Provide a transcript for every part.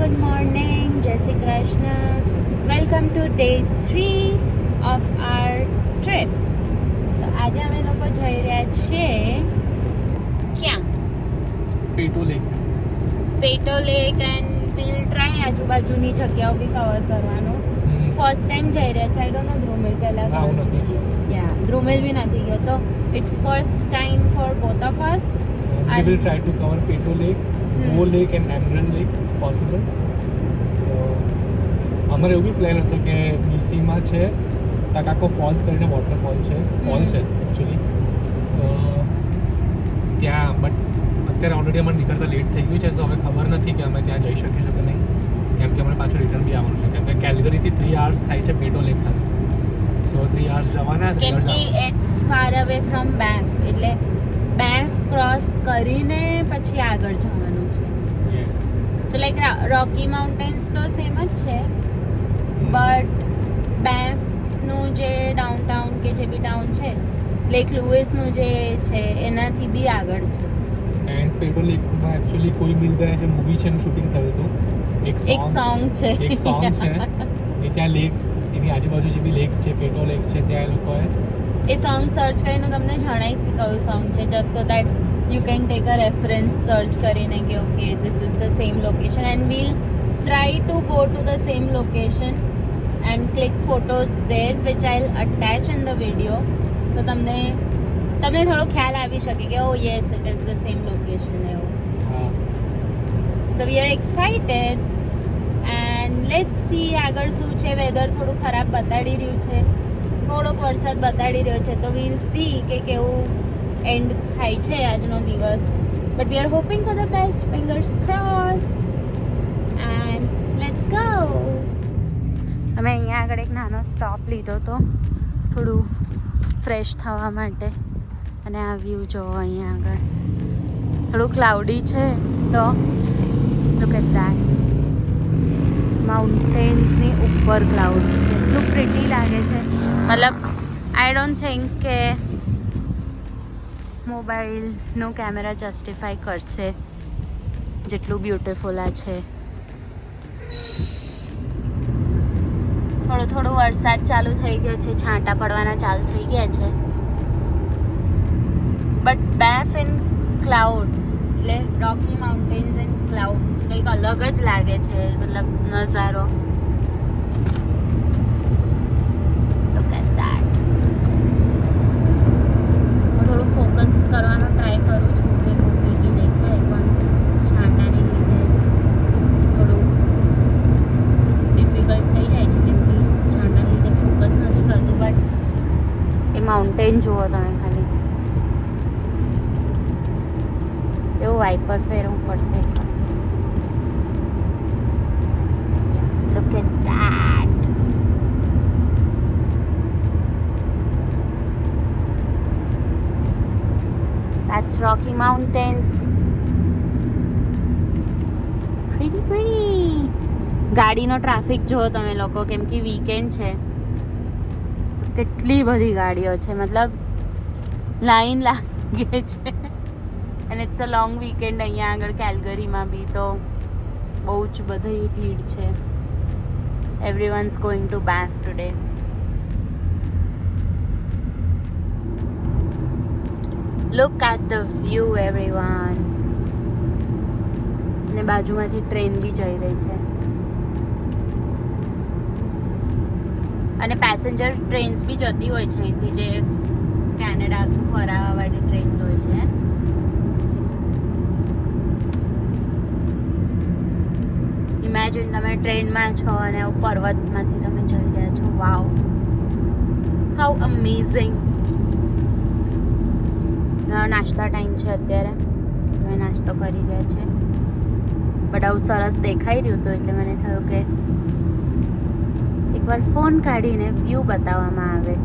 Good morning, Jai Shri Krishna. Welcome to day 3 of our trip. તો આજે અમે લોકો જઈ રહ્યા છીએ ક્યાં? Peyto lake. Peyto lake and will try આજુબાજુની જગ્યાઓ બી કવર કરવાનો. ફર્સ્ટ ટાઈમ જઈ રહ્યા છે. આઈ ડોન્ટ નો ધ્રુમિલ પહેલા ના, હું નથી ગયો. યા ધ્રુમિલ બી નથી ગયો, તો it's first time for both of us. We will try to cover Peto Lake, Bo Lake and Emerald Lake if possible. So અમારે એવું બી પ્લાન હતો કે બીસીમાં છે તકાકો ફોલ્સ કરીને વોટરફોલ છે, ફોલ છે એકચ્યુઅલી. સો ત્યાં બટ અત્યારે ઓલરેડી અમારે નીકળતા લેટ થઈ ગયું છે. સો હવે ખબર નથી કે અમે ત્યાં જઈ શકીશું કે નહીં, કેમ કે અમારે પાછું રિટર્ન બી આવવાનું છે, કેમ કે કેલગરીથી 3 hours થાય છે પેટો લેક ખાલી. સો 3 hours જવાના, 3 કેમ hours કે ઇટ્સ ફાર અવે ફ્રોમ બેફ, એટલે બેફ ક્રોસ કરીને પછી આગળ જવાનું છે. યસ. સો લાઈક રોકી માઉન્ટેન્સ તો સેમ જ છે, બટ બેફનું જે ડાઉનટાઉન કે જે બી ટાઉન છે, લેક લુઇસનું જે છે એનાથી બી આગળ છે. એન્ડ પેટો લેકમાં એકચ્યુઅલી કોઈ મિલ ગયા છે મૂવી છે એનું શૂટિંગ થયું હતું. એક સોંગ છે. એક સોંગ છે એ ત્યાં લેક્સ, એની આજુબાજુ જે બી લેક્સ છે, પેટો લેક છે, ત્યાં એ લોકોએ એ સોંગ સર્ચ કરીને તમને જણાવીશ કે કયું સોંગ છે, just so that you can take a reference search કરીને કે okay this is the same location and will try to go to the same location and click photos there which I will attach in the video. તો તમને થોડો ખ્યાલ આવી શકે કે oh yes it is the same location એવું. હા. So we are excited and let's see આગળ શું છે. વેધર થોડું ખરાબ બતાડી રહ્યું છે, થોડોક વરસાદ બતાડી રહ્યો છે, તો વીલ સી કે કેવું એન્ડ થાય છે આજનો દિવસ. But we are hoping for the best, fingers crossed and let's go. અમે અહીંયા આગળ એક નાનો સ્ટોપ લીધો હતો થોડું ફ્રેશ થવા માટે, અને આ વ્યૂ જોવો અહીંયા આગળ થોડું ક્લાઉડી છે, તો લુક એટ ધેટ. માઉન્ટેન્સની ઉપર ક્લાઉડ્સ છે, એટલું પ્રિટી લાગે છે. મતલબ આઈ ડોન્ટ થિંક કે મોબાઈલનો કેમેરા જસ્ટિફાઈ કરશે જેટલું બ્યુટીફુલ આ છે. થોડો વરસાદ ચાલુ થઈ ગયો છે, છાંટા પડવાના ચાલુ થઈ ગયા છે, બટ બેફ ઇન ક્લાઉડ્સ એટલે રોકી માઉન્ટેન્સ એન્ડ ક્લાઉડ્સ કંઈક અલગ જ લાગે છે, મતલબ નજારો. Look at that. હું થોડું ફોકસ કરવાનો ટ્રાય કરું છું કે બહુ પ્રીટી દેખાય, પણ છાંટાને લીધે થોડું ડિફિકલ્ટ થઈ જાય છે, કેમ કે છાંટાને લીધે ફોકસ નથી કરતું. બટ એ માઉન્ટેન જુઓ તમે ખાલી, એવું વાઇપર ફેરવું પડશે. Look at that. That's Rocky Mountains. Pretty. ગાડીનો ટ્રાફિક જુઓ તમે લોકો, કેમ કે વીકેન્ડ છે, કેટલી બધી ગાડીઓ છે, મતલબ લાઈન લાગે છે. And it's a long weekend અહીંયા આગળ કેલગરીમાં બી, તો બહુ જ બધી ભીડ છે. એવરીવન્સ ગોઈંગ ટુ બેફ today. Look at the view everyone. અને બાજુમાંથી ટ્રેન બી જઈ રહી છે, અને પેસેન્જર ટ્રેન્સ બી જતી હોય છે અહીંથી, જે કેનેડા આખું ફરાવાવાળી ટ્રેન્સ હોય છે. ઇમેજિન તમે ટ્રેનમાં છો અને પર્વતમાંથી તમે જઈ રહ્યા છો. વાવ, હાઉ અમેઝિંગ. નાસ્તા ટાઈમ છે અત્યારે, અમે નાસ્તો કરી રહ્યા છે, બટ આવું સરસ દેખાઈ રહ્યું હતું એટલે મને થયું કે એકવાર ફોન કાઢીને વ્યૂ બતાવવામાં આવે.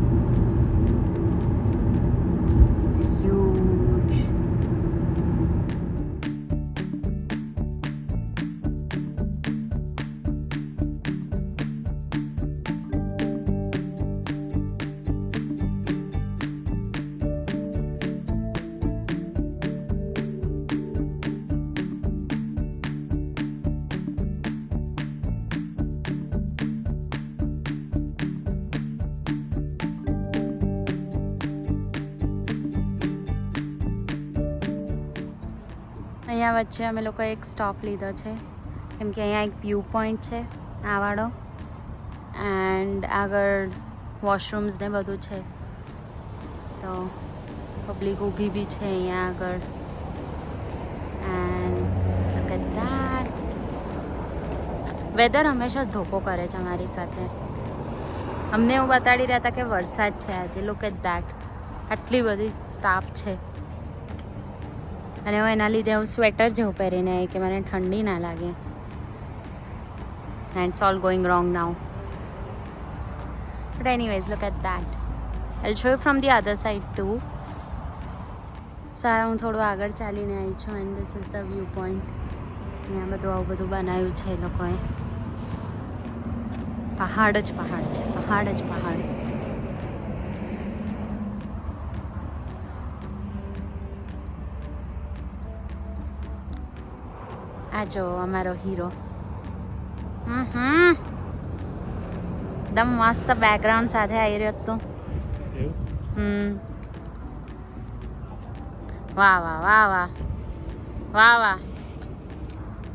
અહીંયા વચ્ચે અમે લોકો એક સ્ટોપ લીધો છે કેમ કે અહીંયા એક વ્યૂ પોઈન્ટ છે આ વાળો એન્ડ આગળ વોશરૂમ્સ ને બધું છે તો પબ્લિક ઊભી બી છે અહીંયા આગળ and look at that. Weather હંમેશા ધોકો કરે છે અમારી સાથે. અમને એવું બતાડી રહ્યા હતા કે વરસાદ છે આજે. Look at that. આટલી બધી તાપ છે અને હું એના લીધે હું સ્વેટર જેવું પહેરીને આવી કે મને ઠંડી ના લાગે. And it's all going wrong now. But anyways look at that. I show you from the other side too. So હું થોડું આગળ ચાલીને આવી છું and this is the view point. અહીંયા બધું આવું બધું બનાવ્યું છે એ લોકોએ. પહાડ જ પહાડ છે, પહાડ જ પહાડ. આ જો અમારો હીરો. એકદમ મસ્ત બેકગ્રાઉન્ડ સાથે આવી રહ્યો હતો. વાહ વાહ વાહ વાહ વાહ વાહ.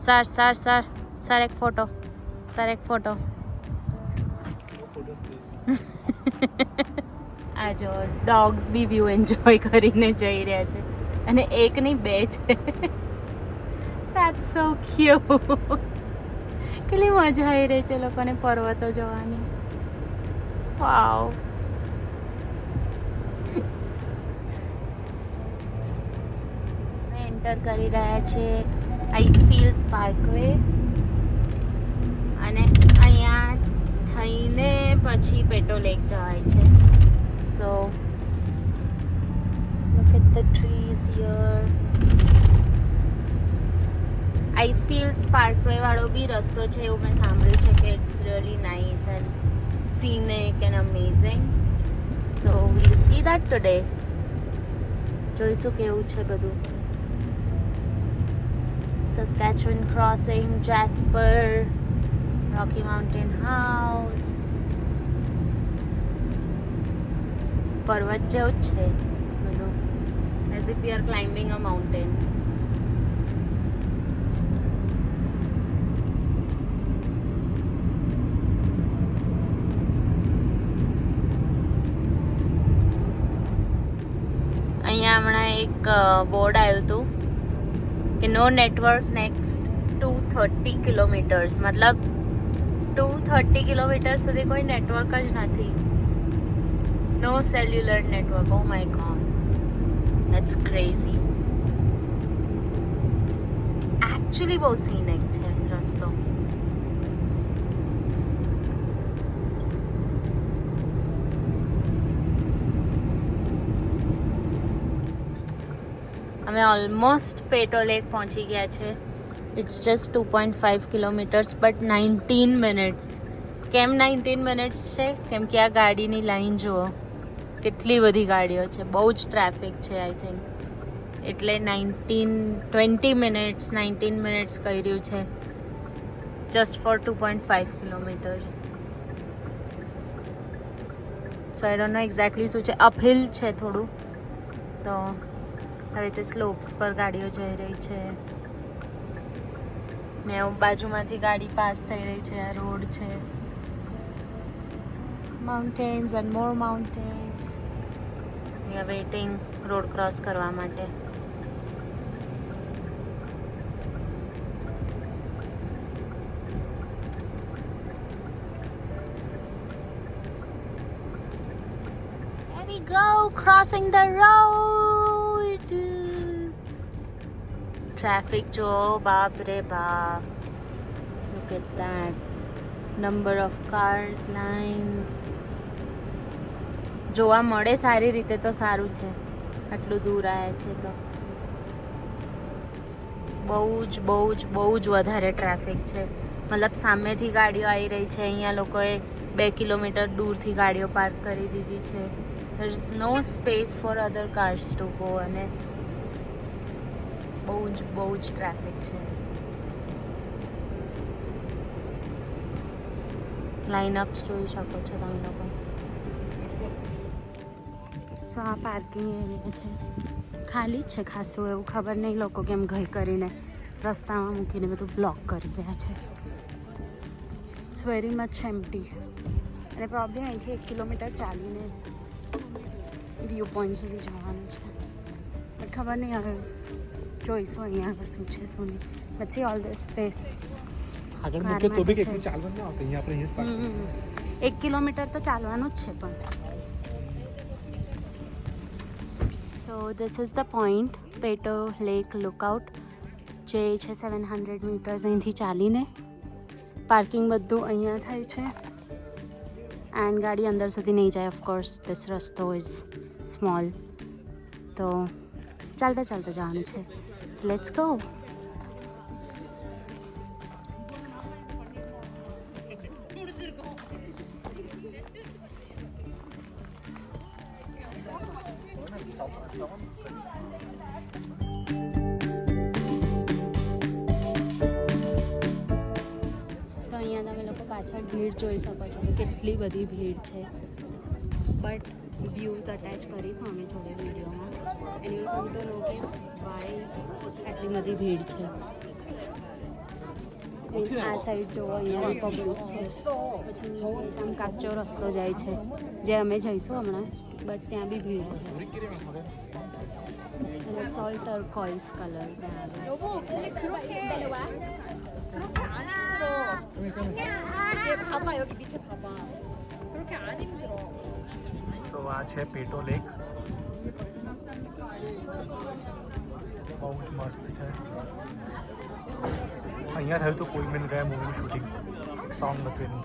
સર સર સર સર એક ફોટો, સર એક ફોટો. આ જો ડોગ્સ બી વ્યૂ એન્જોય કરીને જઈ રહ્યા છે અને એક નહીં બે છે. That's so cute. કેટલી મજા આવી રહી છે લોકોને પર્વતો જોવાની. વાવ. એન્ટર કરી રહ્યા છે આઈસફિલ્ડ્સ પાર્કવે અને અહીંયા થઈને પછી પેટો લેક જવાય છે. સો look at the trees here. આઈસફિલ્ડ્સ પાર્કવે વાળો બી રસ્તો છે એવું મેં સાંભળ્યું છે કે it's really nice and scenic and amazing. So we'll see that today. જોઈશું કેવું છે બધું. Saskatchewan crossing, Jasper, Rocky Mountain House. પર્વત જેવું જ છે બધું. As if we are climbing a mountain. અહીંયા હમણાં એક બોર્ડ આવ્યું હતું કે નો નેટવર્ક નેક્સ્ટ 230 કિલોમીટર્સ. મતલબ 230 કિલોમીટર સુધી કોઈ નેટવર્ક જ નથી. No cellular network. Oh my god, that's crazy. Actually બહુ સીનિક છે રસ્તો. અમે ઓલમોસ્ટ પેટો લેક પહોંચી ગયા છે. It's just 2.5 kilometres but 19 minutes. કેમ 19 મિનિટ્સ છે? કેમ કે આ ગાડીની લાઈન જુઓ, કેટલી બધી ગાડીઓ છે, બહુ જ ટ્રાફિક છે આઈ થિંક. એટલે 19 મિનિટ્સ કર્યું છે just four 2.5 kilometres. So I don't know exactly શું છે. અપહિલ છે થોડું, તો હવે તે સ્લોપ્સ પર ગાડીઓ જઈ રહી છે ને બાજુમાંથી ગાડી પાસ થઈ રહી છે. આ રોડ છે. Mountains and more mountains. We are waiting road cross કરવા માટે. There we go, crossing the road. Traffic jo, baap re baap. Look at that. Number of cars, lines. જોવા મળે સારી રીતે તો સારું છે. આટલું દૂર આવ્યા છે તો બહુ જ વધારે ટ્રાફિક છે. મતલબ સામેથી ગાડીઓ આવી રહી છે. અહીંયા લોકોએ 2 કિલોમીટર દૂરથી ગાડીઓ પાર્ક કરી દીધી છે. there is no space for other cars to go અને બહુ જ ટ્રાફિક છે. લાઇનઅપ્સ જોઈ શકો છો તમે લોકો. સો આ પાર્કિંગ એરિયા છે. ખાલી જ છે ખાસું. એવું ખબર નહીં લોકો કેમ ગઈ કરીને રસ્તામાં મૂકીને બધું બ્લોક કરી રહ્યા છે. It's very much empty. અને પ્રોબ્લેમ અહીંથી 1 કિલોમીટર ચાલીને વ્યૂ પોઈન્ટ સુધી જવાનું છે. બટ ખબર નહીં હવે જોઈશું અહીંયા આગળ શું છે શું નહીં. But she all this space. આગળ મૂકે તો બી કેટલું ચાલવાનું ના આવતું, અહીંયા આપણે અહીંયા જ પાર્ક 1 કિલોમીટર તો ચાલવાનું જ છે પણ. So this is the point, Peyto lake lookout, જે છે 700 મીટર્સ અહીંથી ચાલીને. પાર્કિંગ બધું અહીંયા થાય છે એન્ડ ગાડી અંદર સુધી નહીં જાય. ઓફકોર્સ ધીસ રસ્તો ઇઝ સ્મોલ, તો ચાલતા ચાલતા જવાનું છે. Let's go. તો અહીંયા તમે લોકો પાછળ ભીડ જોઈ શકો છો કે કેટલી બધી ભીડ છે. બટ વ્યૂઝ અટેચ કરીશું અમે થોડી વિડીયોમાં એન્ડ યુ કમ ટુ નો કે વાય આટલી બધી ભીડ છે. આ સાઈડ જોવો, અહીંયા પબ્લિક છે. પછી નીચે આમ કાચો રસ્તો જાય છે જે અમે જઈશું હમણાં, બટ ત્યાં બી ભીડ છે. It's all turquoise color. 여보 근데 그렇게 내려와? 그렇게 안 힘들어. 얘 봐봐 여기 밑에 봐봐. 그렇게 안 힘들어. સો આ છે પેટો લેક. બહુ જ મસ્ત છે. અહીંયા થયું તો કોઈ મિલ ગયા મૂવીનું શૂટિંગ, એક સોંગ હતું એનું.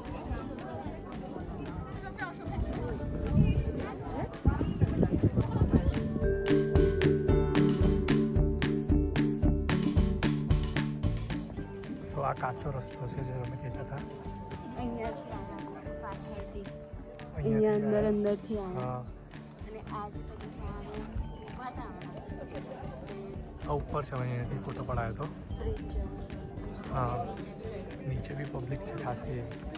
સો આ કાચો રસ્તો છે જે અમે કહેતા હતા. અહીંયાથી પાછળથી અહીંયાથી અહીંયા અંદર ગયા. અંદરથી આવ્યા હા, અને આજ પછી જવાનું વાતાવરણ આ ઉપર છે. અહીંયાથી ફોટો પડાયો હતો. બ્રિજ જેવું છે. હા. નીચે બી નીચે બી પબ્લિક છે ખાસી એવી.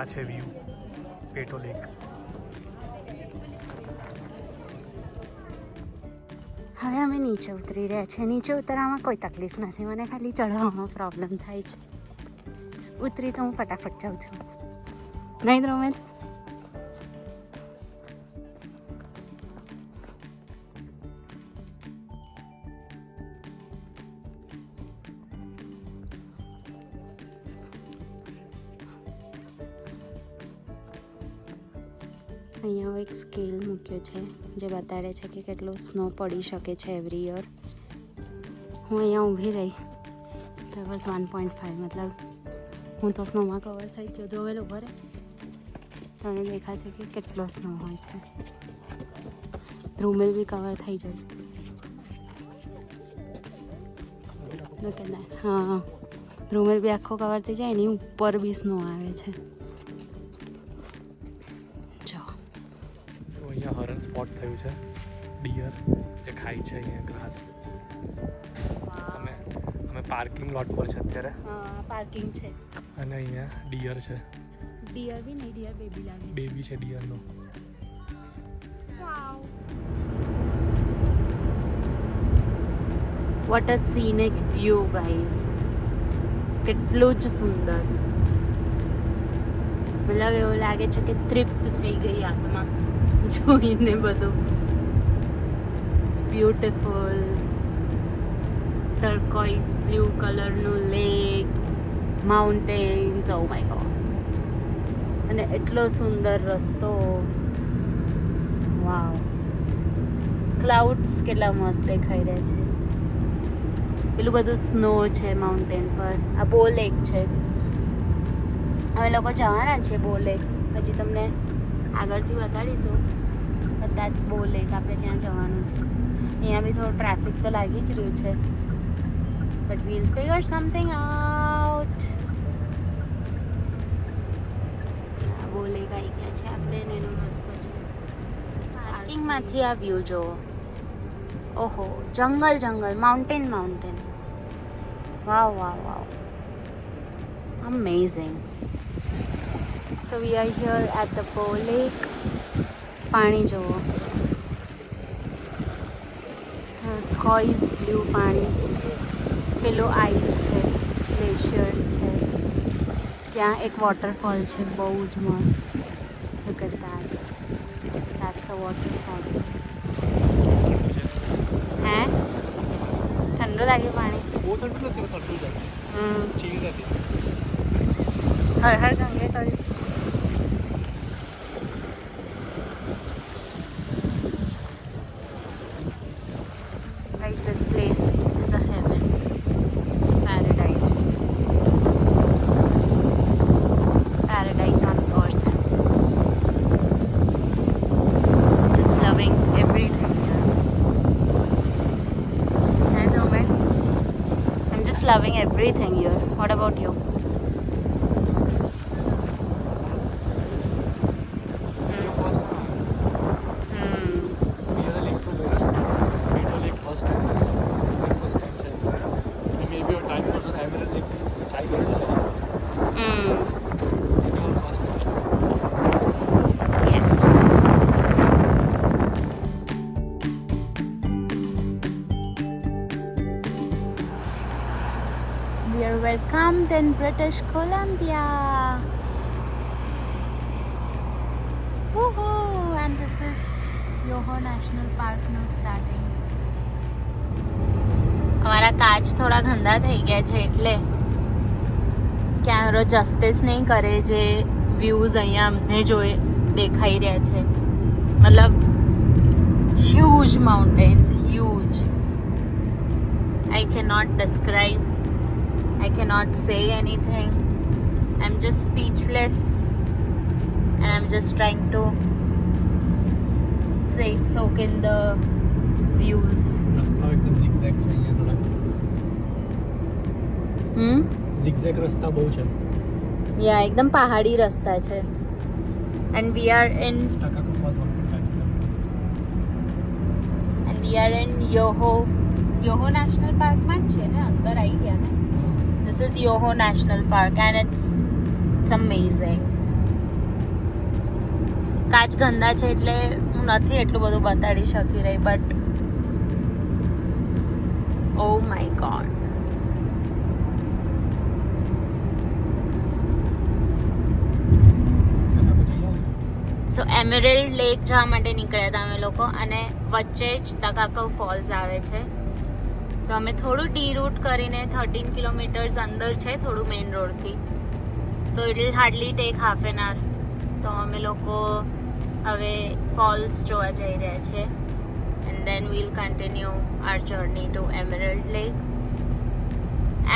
આ છે વ્યૂ પેટો લેક. હવે અમે નીચે ઉતરી રહ્યા છીએ. નીચે ઉતરવામાં કોઈ તકલીફ નથી, મને ખાલી ચઢવામાં પ્રોબ્લેમ થાય છે. ઉતરી તો હું ફટાફટ જાઉં છું, નહીં દ્રોમેદ? અહીંયા એક સ્કેલ મૂક્યો છે જે બતાડે છે કે કેટલો સ્નો પડી શકે છે એવરી યર. હું અહીંયા ઊભી રહી તો બસ 1.5, મતલબ હું તો સ્નોમાં કવર થઈ ગયો. જો હવે ઊભો રહે તમને દેખાશે કે કેટલો સ્નો હોય છે. ધ્રુમેલ બી કવર થઈ જાય છે. હા, ધ્રુમેલ બી આખો કવર થઈ જાય, એની ઉપર બી સ્નો આવે છે. અહીંયા હરણ સ્પોટ થયું છે. ડિયર જે ખાય છે અહીંયા ઘાસ. અમે પાર્કિંગ લોટ પર છે અત્યારે. હા, પાર્કિંગ છે. અને અહીંયા ડિયર છે. ડિયર બી નહીં, ડિયર બેબી લાગે. બેબી છે ડિયરનો. What a scenic view guys. કેટલું જ સુંદર. મતલબ એવું લાગે છે કે તૃપ્ત થઈ ગઈ આત્મા જોઈને બધું. It's beautiful. ટર્કોઇઝ બ્લુ કલરનું lake, mountains, oh my god. અને એટલો સુંદર રસ્તો. વાવ. ક્લાઉડ્સ કેટલા મસ્ત દેખાઈ રહ્યા છે. પેલું બધું સ્નો છે માઉન્ટેન પર. આ બો લેક છે. અમે લોકો જવાના છીએ બો લેક. હજી તમને આગળથી બતાડીશું. કદાચ બો લેક આપણે ત્યાં જવાનું છે. અહીંયા બી થોડું ટ્રાફિક તો લાગી જ રહ્યું છે, but we'll figure something out. Bow lake આવી ગયા છે આપણે, એનો રસ્તો છે. પાર્કિંગમાંથી આ વ્યૂ જુઓ. ઓહો, જંગલ જંગલ, mountain mountain. Wow wow wow, amazing. So we are here at the પો લેક. પાણી જુઓ, કોઈઝ બ્લુ પાણી. પેલું આઈસ છે, ગ્લેશિયર્સ છે. ત્યાં એક વોટરફોલ છે, બહુ જ મસ્ત. Look at that, that's a waterfall. Hey, ઠંડુ લાગે પાણી? બહુ ઠંડુ નથી, ઠંડુ જ ચીલ નથી. હર હર ગંગે કર્યું. Guys, this place is a heaven. It's a paradise. Paradise on earth. Just loving everything here. And Roman, I'm just loving everything here. What about you? We are welcomed in British Columbia. Woohoo! And this is Yoho National Park નું starting. અમારા કાચ થોડા ગંદા થઈ ગયા છે એટલે કેમેરો જસ્ટિસ નહીં કરે જે વ્યૂઝ અહીંયા અમને જોઈ દેખાઈ રહ્યા છે. મતલબ huge mountains, huge. I cannot describe. I cannot say anything. I'm just speechless and I'm just trying to soak in the views. રસ્તા એકદમ zigzag છે અહીંયા થોડા. zigzag રસ્તા બહુ છે. Yeah, એકદમ પહાડી રસ્તા છે. And we are in Yoho National Park માં જ છે ને, અંદર આવી ગયા ને. This is Yoho National Park and it's amazing. કાચ ગંદા છે એટલે હું નથી એટલું બધું બતાડી શકી રહી, but oh my god. So emerald lake જવા માટે નીકળ્યા હતા અમે લોકો, અને વચ્ચે જ તકાકવ ફોલ્સ આવે છે. તો અમે થોડું ડી રૂટ કરીને 13 કિલોમીટર્સ અંદર છે થોડું મેઇન રોડથી. So it will hardly take half an hour. તો અમે લોકો હવે ફોલ્સ જોવા જઈ રહ્યા છે. And then will continue our journey to Emerald lake.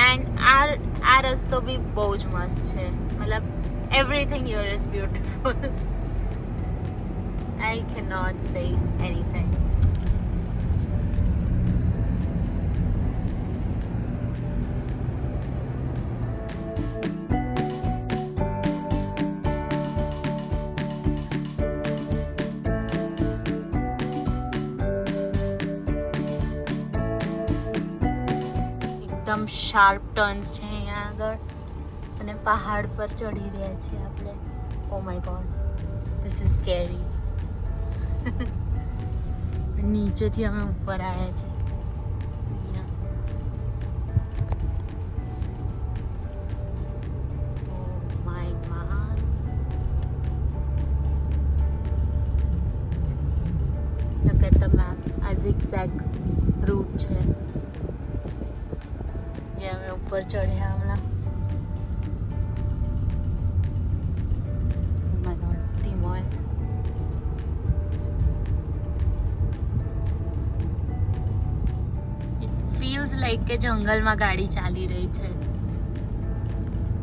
એન્ડ આ રસ્તો બી બહુ જ મસ્ત છે. મતલબ everything here is beautiful. I cannot say anything. એકદમ શાર્પ ટર્ન્સ છે અહીંયા આગળ, અને પહાડ પર ચડી રહ્યા છે આપણે. ઓ my God, this is scary. નીચેથી અમે ઉપર આવ્યા છે. Look at the map. આ zigzag route છે જે અમે ઉપર ચડ્યા હમણાં. Oh my God, ધીમો હે. ફીલ્સ લાઈક કે જંગલમાં ગાડી ચાલી રહી છે.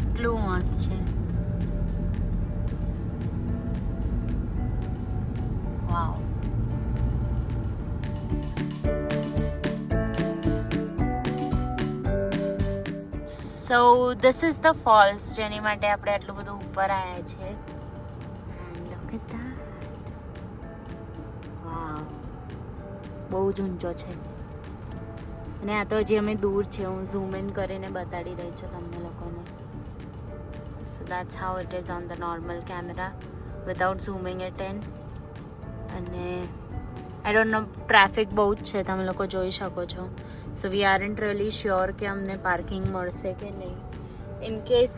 એટલું મસ્ત છે. Wow. So this is the falls જેની માટે આપણે આટલું બધું ઉપર આવ્યા છે. And look at that. Wow. બહુ જ ઊંચો છે. અને આ તો હજી અમે દૂર છે, હું ઝૂમ ઇન કરીને બતાડી રહી છું તમને લોકોને. સો that's how it is on the normal camera without zooming it in. અને આઈ ડોન્ટ નો, ટ્રાફિક બહુ જ છે, તમે લોકો જોઈ શકો છો. So we aren't really sure કે અમને પાર્કિંગ મળશે કે નહીં. In case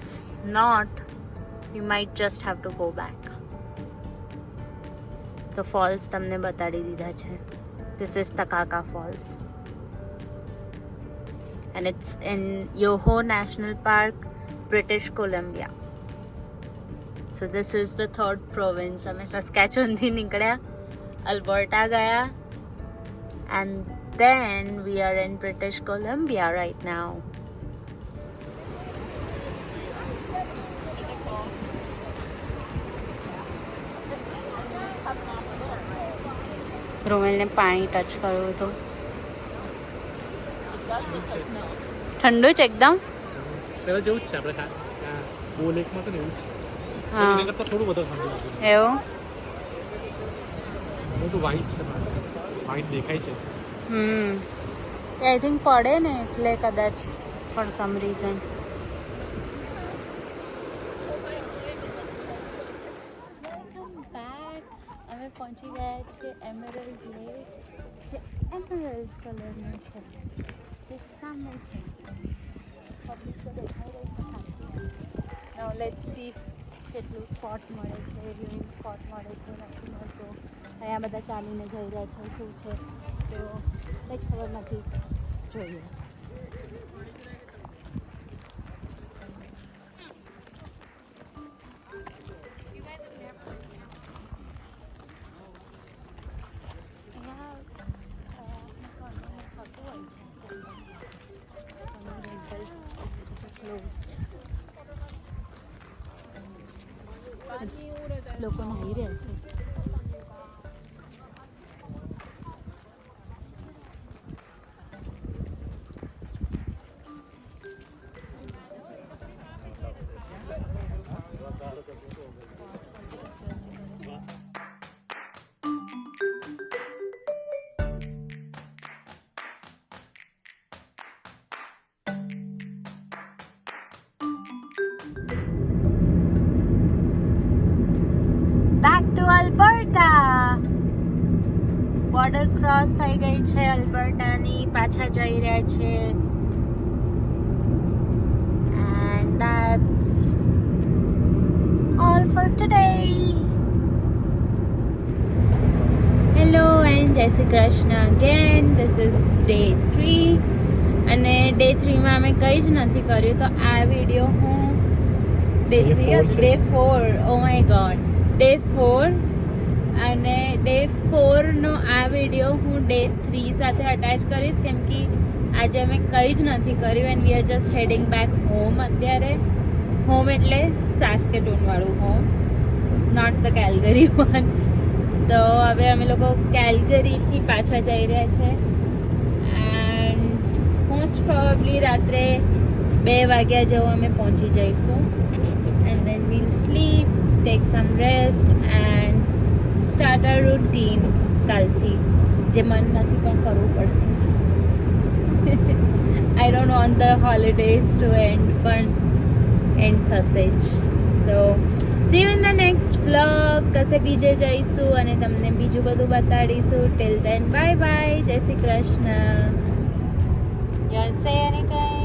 not, you might just have to go back. તો ફોલ્સ તમને બતાડી દીધા છે. This is Takakkaw falls and it's in Yoho National Park, British Columbia. So this is the third province. અમે સસ્કેચુઅન થી નીકળ્યા, અલ્બર્ટા ગયા, and then we are in British Columbia right now. રોમેલને પાણી ટચ કરવું હતું. ઠંડુ છે એકદમ. પેલા જેવું જ છે આપણે બો લેકમાં તો એવું જ છે. હા એના કરતાં થોડું વધારે ઠંડુ લાગે. એવું. બધું વ્હાઈટ છે, વ્હાઈટ દેખાય છે. આઈ થિંક પડે ને એટલે કદાચ ફોર સમ રીઝન. અમે પહોંચી ગયા છે એમરલ્ડ લેક, જે એમરલ્ડ કલરનો છે, જે સામે છે. પબ્લિક તો દેખાઈ રહી છે ખાસી. નાઉ લેટ્સ સી કેટલું સ્પોટ મળે છે, વ્યુઇંગ સ્પોટ મળે છે, નથી મળતો. અહીંયા બધા ચાલીને જઈ રહ્યા છે, શું છે તો કંઈ જ ખબર નથી. જોઈએ. લોકો નાહી રહ્યા છે. Back to Alberta. Border cross થઈ ગઈ છે અલ્બર્ટાની, પાછા જઈ રહ્યા છે. And that's all for today. Hello and Jai Shri Krishna again. This is day 3 અને ડે 3માં અમે કંઈ જ નથી કર્યું. તો આ વિડીયો હું day 4 O my God day 4 અને ડે 4નો આ વિડીયો હું ડે 3 સાથે અટેચ કરીશ, કેમ કે આજે અમે કંઈ જ નથી કર્યું. And we are just heading back home. અત્યારે હોમ એટલે સાસ્કેટૂનવાળું હોમ, નોટ ધ કેલ્ગરી વન. તો હવે અમે લોકો કેલ્ગરીથી પાછા જઈ રહ્યા છે. એન્ડ મોસ્ટ પ્રોબેબલી રાત્રે 2 વાગ્યા જેવું અમે પહોંચી જઈશું. And then will sleep, take some rest and start a routine કાલથી, જે મન નથી પણ કરવું પડશે. I don't want the holidays to end, પણ એન્ડ થશે જ. So see you in the next vlog. કશે બીજે જઈશું અને તમને બીજું બધું બતાડીશું. Till then bye bye, Jai Shri Krishna. Yes say anything.